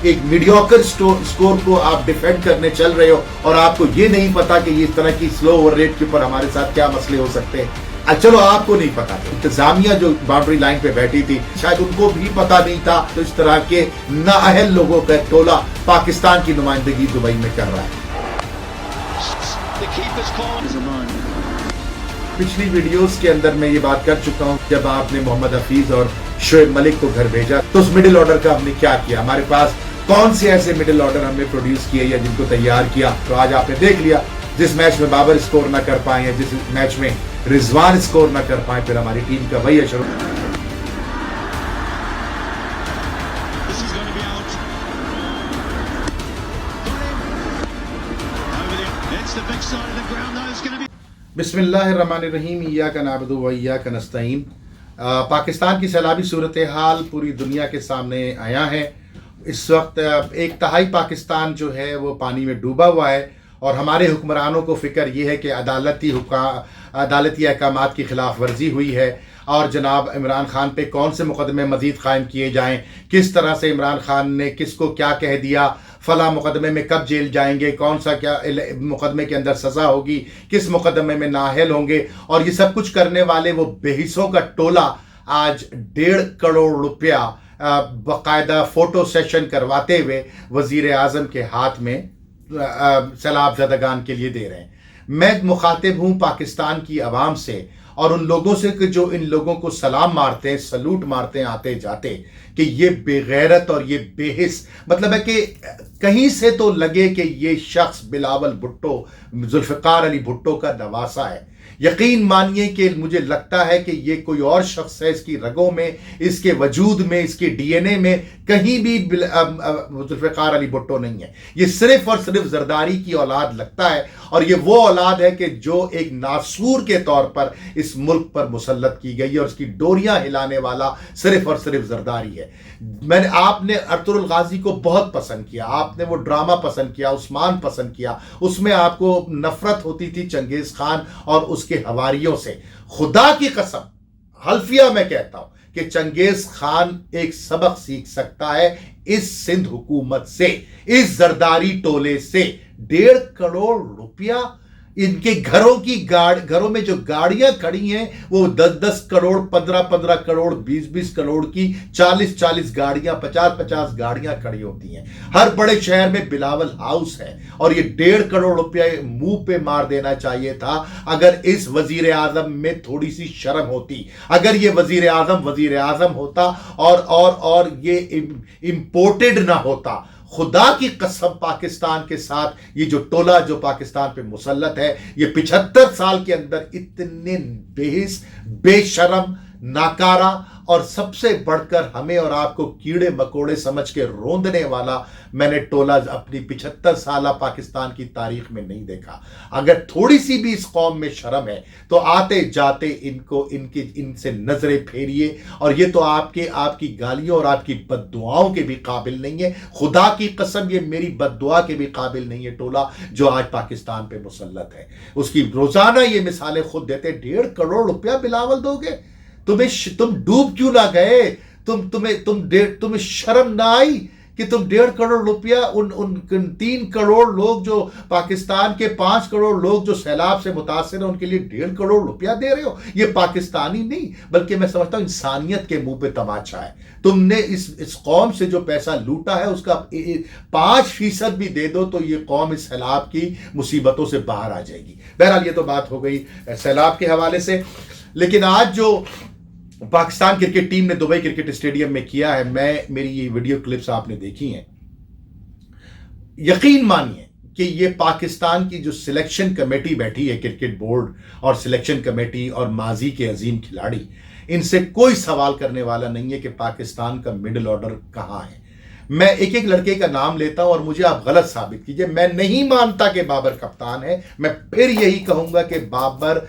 एक mediocre score को आप डिफेंड करने चल रहे हो और आपको ये नहीं पता कि इस तरह की स्लो ओवर रेट के ऊपर हमारे साथ क्या मसले हो सकते हैं। चलो आपको नहीं पता था, इंतजामिया जो बाउंड्री लाइन पे बैठी थी शायद उनको भी पता नहीं था। तो इस तरह के नाअहल लोगों का टोला पाकिस्तान की नुमाइंदगी दुबई में कर रहा है। पिछली वीडियोस के अंदर मैं ये बात कर चुका हूँ, जब आपने मोहम्मद हफीज और शोएब मलिक को घर भेजा तो उस मिडिल ऑर्डर का हमने क्या किया, हमारे पास कौन से ऐसे मिडिल ऑर्डर हमने प्रोड्यूस किए या जिनको तैयार किया। तो आज आपने देख लिया, जिस मैच में बाबर स्कोर ना कर पाए या जिस मैच में रिजवान स्कोर ना कर पाए, फिर हमारी टीम का वही असर। बिस्मिल्लाहिर्रहमानिर्रहीम, इय्याका नअबुदु व इय्याका नस्तईन। पाकिस्तान की सैलाबी सूरत हाल पूरी दुनिया के सामने आया है। इस वक्त एक तिहाई पाकिस्तान जो है वो पानी में डूबा हुआ है और हमारे हुक्मरानों को फ़िक्र ये है कि अदालती अहकामात की खिलाफ वर्जी हुई है और जनाब इमरान खान पे कौन से मुकदमे मज़ीद कायम किए जाएँ, किस तरह से इमरान खान ने किसको क्या कह दिया, फ़ला मुकदमे में कब जेल जाएंगे, कौन सा क्या मुकदमे के अंदर सज़ा होगी, किस मुकदमे में नाअहल होंगे। और ये सब कुछ करने वाले वो बेहिस्सों का टोला आज 1.5 करोड़ रुपया बाकायदा फ़ोटो सेशन करवाते हुए वज़ीर आज़म के हाथ में सैलाब ज़दगान के लिए दे रहे हैं। मैं मुखातिब हूँ पाकिस्तान की आवाम से और उन लोगों से कि जो इन लोगों को सलाम मारते हैं, सलूट मारते हैं आते जाते, कि ये बेगैरत और ये बेहिस, मतलब है कि कहीं से तो लगे कि ये शख्स बिलावल भुट्टो, जुल्फ़िकार अली भुट्टो का नवासा है। यकीन मानिए कि मुझे लगता है कि ये कोई और शख्स है, इसकी रगों में, इसके वजूद में, इसके डीएनए में कहीं भी जुल्फ़िकार अली भुट्टो नहीं है। ये सिर्फ और सिर्फ जरदारी की औलाद लगता है और ये वो औलाद है कि जो एक नासूर के तौर पर इस मुल्क पर मुसल्लत की गई है और इसकी डोरियां हिलाने वाला सिर्फ और सिर्फ जरदारी है। आपने अर्तुगरुल गाजी को बहुत पसंद किया, आपने वो ड्रामा पसंद किया, उस्मान पसंद किया, उसमें आपको नफरत होती थी चंगेज खान और उसके हवारियों से। खुदा की कसम हल्फिया मैं कहता हूं कि चंगेज खान एक सबक सीख सकता है इस सिंध हुकूमत से, इस जरदारी टोले से। 1.5 करोड़ रुपया इनके घरों में जो गाड़ियां खड़ी हैं वो 10-10 करोड़, 15-15 करोड़, 20-20 करोड़ की 40-40 गाड़ियां, 50-50 गाड़ियां खड़ी होती हैं। हर बड़े शहर में बिलावल हाउस है और ये 1.5 करोड़ रुपया मुंह पे मार देना चाहिए था अगर इस वजीर आजम में थोड़ी सी शर्म होती, अगर ये वजीर आजम होता और ये इंपोर्टेड ना होता। खुदा की कसम पाकिस्तान के साथ ये जो टोला जो पाकिस्तान पे मुसल्लत है, ये 75 साल के अंदर इतने बेहिस, बेशरम, नाकारा और सबसे बढ़कर हमें और आपको कीड़े मकोड़े समझ के रोंदने वाला मैंने टोला अपनी 75 साल पाकिस्तान की तारीख में नहीं देखा। अगर थोड़ी सी भी इस कौम में शर्म है तो आते जाते इनसे नजरें फेरिए। और ये तो आपकी गालियों और आपकी बद्दुआओं के भी काबिल नहीं है। खुदा की कसम ये मेरी बद्दुआ के भी काबिल नहीं है टोला जो आज पाकिस्तान पे मुसल्लत है। उसकी रोजाना ये मिसालें खुद देते। 1.5 करोड़ रुपया बिलावल दोगे? तुम डूब क्यों ना गए? तुम्हें शर्म ना आई कि तुम 1.5 करोड़ रुपया उन 3 करोड़ लोग जो पाकिस्तान के 5 करोड़ लोग जो सैलाब से मुतासिर हैं उनके लिए 1.5 करोड़ रुपया दे रहे हो? ये पाकिस्तानी नहीं बल्कि मैं समझता हूं इंसानियत के मुंह पे तमाचा है। तुमने इस कौम से जो पैसा लूटा है उसका 5% भी दे दो तो ये कौम इस सैलाब की मुसीबतों से बाहर आ जाएगी। बहरहाल ये तो बात हो गई सैलाब के हवाले से। लेकिन आज जो पाकिस्तान क्रिकेट टीम ने दुबई क्रिकेट स्टेडियम में किया है, मेरी ये वीडियो क्लिप्स आपने देखी हैं, यकीन मानिए कि ये पाकिस्तान की जो सिलेक्शन कमेटी बैठी है, क्रिकेट बोर्ड और सिलेक्शन कमेटी और माजी के अजीम खिलाड़ी, इनसे कोई सवाल करने वाला नहीं है कि पाकिस्तान का मिडिल ऑर्डर कहां है। मैं एक एक लड़के का नाम लेता हूं और मुझे आप गलत साबित कीजिए। मैं नहीं मानता कि बाबर कप्तान है। मैं फिर यही कहूंगा कि बाबर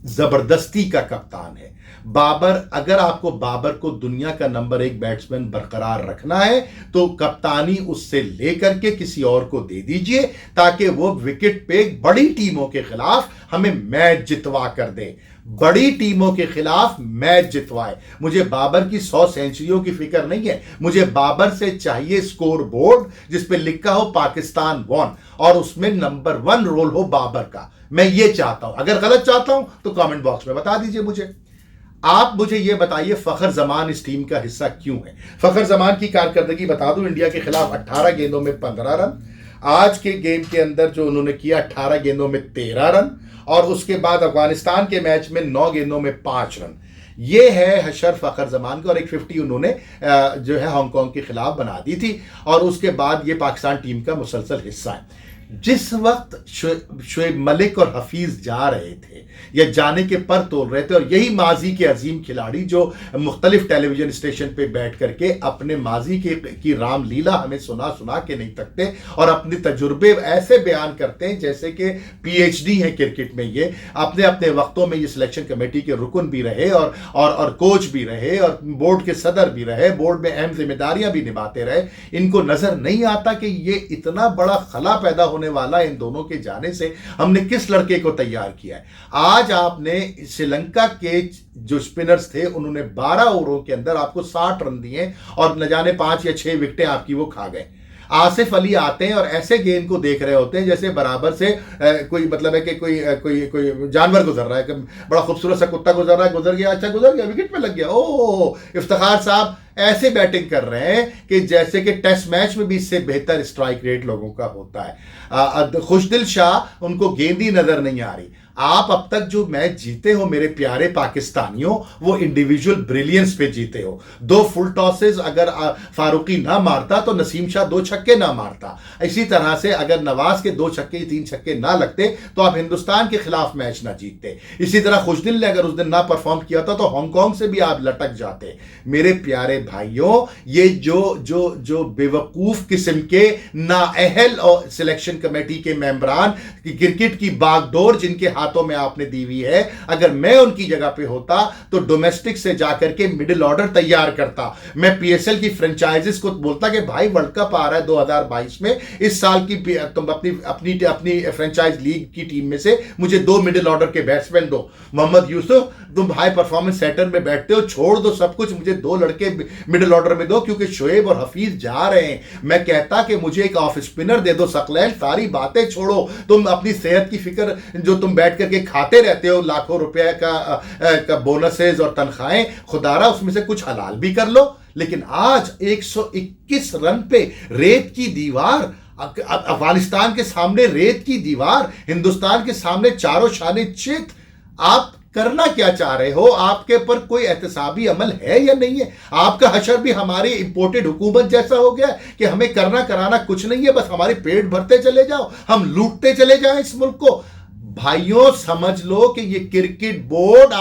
जबरदस्ती का कप्तान है। अगर आपको बाबर को दुनिया का नंबर 1 बैट्समैन बरकरार रखना है तो कप्तानी उससे लेकर के किसी और को दे दीजिए ताकि वो विकेट पे बड़ी टीमों के खिलाफ हमें मैच जितवा कर दे। बड़ी टीमों के खिलाफ मैच जितवाए। मुझे बाबर की 100 सेंचुरियों की फिक्र नहीं है, मुझे बाबर से चाहिए स्कोर बोर्ड जिस पे लिखा हो पाकिस्तान वॉन और उसमें नंबर 1 रोल हो बाबर का। मैं ये चाहता हूं। अगर गलत चाहता हूं तो कमेंट बॉक्स में बता दीजिए मुझे। आप मुझे यह बताइए फखर जमान इस टीम का हिस्सा क्यों है। फखर जमान की कारकर्दगी बता दूं, इंडिया के खिलाफ 18 गेंदों में 15 रन, आज के गेम के अंदर जो उन्होंने किया 18 गेंदों में 13 रन, और उसके बाद अफगानिस्तान के मैच में 9 गेंदों में 5 रन। ये है हशर फखर जमान का, और एक 50 उन्होंने जो है हांगकांग के खिलाफ बना दी थी, और उसके बाद ये पाकिस्तान टीम का मुसलसल हिस्सा है। जिस वक्त शुएब मलिक और हफीज जा रहे थे या जाने के पर तोल रहे थे, और यही माजी के अजीम खिलाड़ी जो मुख्तलिफ टेलीविजन स्टेशन पे बैठ करके अपने माजी की रामलीला हमें सुना के नहीं थकते और अपने तजुर्बे ऐसे बयान करते हैं जैसे कि पीएचडी है क्रिकेट में। ये अपने अपने वक्तों में ये सिलेक्शन कमेटी के रुकन भी रहे और कोच भी रहे और बोर्ड के सदर भी रहे, बोर्ड में अहम जिम्मेदारियां भी निभाते रहे। इनको नजर नहीं आता कि ये इतना बड़ा खला पैदा होने वाला इन दोनों के जाने से हमने किस लड़के को तैयार किया है। आज आपने श्रीलंका के जो स्पिनर्स थे उन्होंने 12 ओवरों के अंदर आपको 60 रन दिए और न जाने 5 या 6 विकेटें आपकी वो खा गए। आसिफ अली आते हैं और ऐसे गेंद को देख रहे होते हैं जैसे बराबर से कोई मतलब है कि कोई जानवर गुजर रहा है, बड़ा खूबसूरत सा कुत्ता गुजर रहा है, गुजर गया, अच्छा गुजर गया, विकेट पे लग गया। ओह, इफ्तिखार साहब ऐसे बैटिंग कर रहे हैं कि जैसे कि टेस्ट मैच में भी इससे बेहतर स्ट्राइक रेट लोगों का होता है। खुशदिल शाह, उनको गेंद ही नजर नहीं आ रही। आप अब तक जो मैच जीते हो मेरे प्यारे पाकिस्तानियों, वो इंडिविजुअल ब्रिलियंस पे जीते हो। 2 फुल टॉसेस अगर फारूकी ना मारता तो नसीम शाह 2 छक्के ना मारता। इसी तरह से अगर नवाज के 2 छक्के 3 छक्के ना लगते तो आप हिंदुस्तान के खिलाफ मैच ना जीतते। इसी तरह खुशदिल ने अगर उस दिन ना परफॉर्म किया था तो हांगकांग से भी आप लटक जाते। मेरे प्यारे भाइयों, ये जो बेवकूफ किस्म के नाअहल और सिलेक्शन कमेटी के मेंबरान की क्रिकेट की बागडोर जिनके हाथों में आपने दी हुई है, अगर मैं उनकी जगह पे होता तो डोमेस्टिक से जाकर के मिडिल ऑर्डर तैयार करता। मैं पीएसएल की फ्रेंचाइजीज को बोलता कि भाई वर्ल्ड कप आ रहा है 2022 में, इस साल की तुम अपनी फ्रेंचाइज लीग की टीम में से मुझे 2 मिडिल ऑर्डर के बैट्समैन दो। मोहम्मद यूसुफ, तुम हाई परफॉर्मेंस सेटर में बैठते हो, छोड़ दो सब कुछ, मुझे 2 लड़के मिडिल ऑर्डर में दो, क्योंकि शोएब और हफीज जा रहे हैं। मैं कहता कि मुझे एक ऑफ स्पिनर दे दो। सकलैन, सारी बातें छोड़ो, तुम अपनी सेहत की फिक्र जो तुम बैठ करके खाते रहते हो, लाखों रुपए का बोनसेस और तनख्वाहें, खुदारा उसमें से कुछ हलाल भी कर लो। लेकिन आज 121 रन पे रेत की दीवार, अफगानिस्तान के सामने रेत की दीवार, हिंदुस्तान के सामने चारों शाने चित। आप करना क्या चाह रहे हो? आपके पर कोई एहतसाबी अमल है या नहीं है? आपका हशर भी हमारी इंपोर्टेड हुकूमत जैसा हो गया कि हमें करना कराना कुछ नहीं है, बस हमारे पेट भरते चले जाओ, हम लूटते चले जाएं इस मुल्क को। भाइयों, समझ लो कि ये क्रिकेट बोर्ड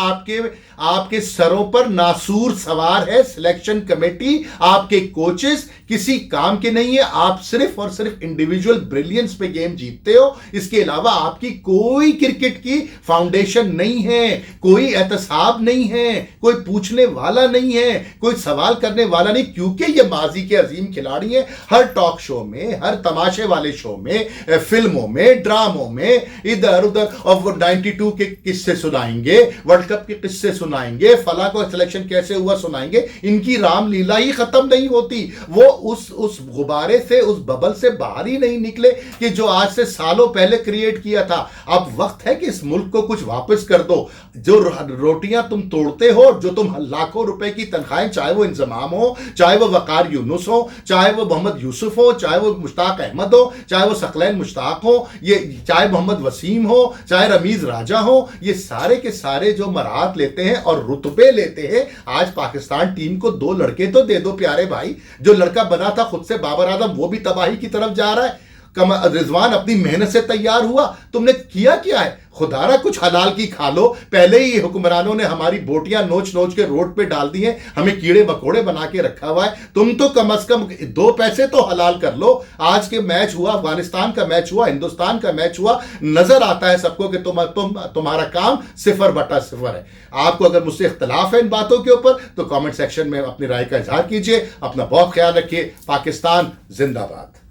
आपके सरों पर नासूर सवार है। सिलेक्शन कमेटी, आपके कोचेस किसी काम के नहीं है। आप सिर्फ और सिर्फ इंडिविजुअल ब्रिलियंस पे गेम जीतते हो। इसके अलावा आपकी कोई क्रिकेट की फाउंडेशन नहीं है, कोई एहतसाब नहीं है, कोई पूछने वाला नहीं है, कोई सवाल करने वाला नहीं, क्योंकि ये माजी के अजीम खिलाड़ी हैं। हर टॉक शो में, हर तमाशे वाले शो में, फिल्मों में, ड्रामों में, इधर उधर, और वो 92 के किस्से सुनाएंगे, वर्ल्ड कप के किस्से सुनाएंगे, फला को सिलेक्शन कैसे हुआ सुनाएंगे। इनकी रामलीला ही खत्म नहीं होती। वो उस गुब्बारे से, उस बबल से बाहर ही नहीं निकले कि जो आज से सालों पहले क्रिएट किया था। अब वक्त है कि इस मुल्क को कुछ वापस कर दो। जो रोटियां तुम तोड़ते हो, जो तुम लाखों रुपए की तनख्वाहें, चाहे वो इंजमाम हो, चाहे वो वकार यूनुस हो, चाहे वो मोहम्मद यूसुफ हो, चाहे वो मुश्ताक अहमद हो, चाहे वो सकलैन मुश्ताक हो, ये चाहे मोहम्मद वसीम हो, चाहे रमीज राजा हो, ये सारे के सारे जो मराहत लेते हैं और रुतबे लेते हैं। आज पाकिस्तान टीम को 2 लड़के तो दे दो प्यारे भाई। जो लड़का बना था खुद से बाबर आजम, वो भी तबाही की तरफ जा रहा है। रिजवान अपनी मेहनत से तैयार हुआ, तुमने किया क्या है? खुदारा कुछ हलाल की खा लो। पहले ही हुक्मरानों ने हमारी बोटियां नोच नोच के रोड पे डाल दी हैं, हमें कीड़े मकोड़े बना के रखा हुआ है। तुम तो कम से कम 2 पैसे तो हलाल कर लो। आज के मैच हुआ, अफगानिस्तान का मैच हुआ, हिंदुस्तान का मैच हुआ, नजर आता है सबको कि तुम्हारा काम 0/0 है। आपको अगर मुझसे इख्तलाफ है इन बातों के ऊपर तो कॉमेंट सेक्शन में अपनी राय का इजहार कीजिए। अपना बहुत ख्याल रखिए। पाकिस्तान जिंदाबाद।